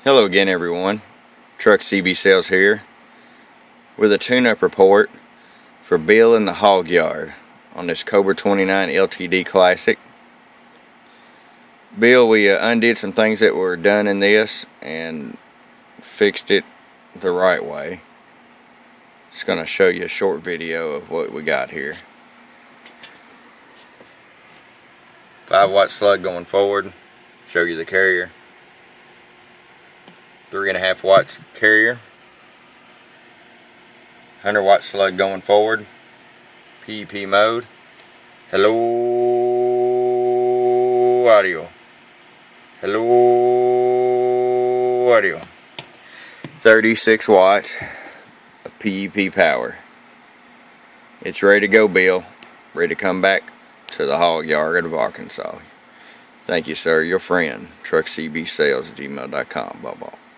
Hello again, everyone. Truck CB Sales here with a tune-up report for Bill in the Hogyard on this Cobra 29 LTD Classic. Bill, we undid some things that were done in this and fixed it the right way. Just going to show you a short video of what we got here. 5-watt slug going forward. Show you the carrier. 3.5 watts carrier. 100-watt slug going forward. PEP mode. Hello audio. Hello audio. 36 watts of PEP power. It's ready to go, Bill. Ready to come back to the Hogyard of Arkansas. Thank you, sir. Your friend, truckcbsales@gmail.com. Bye-bye.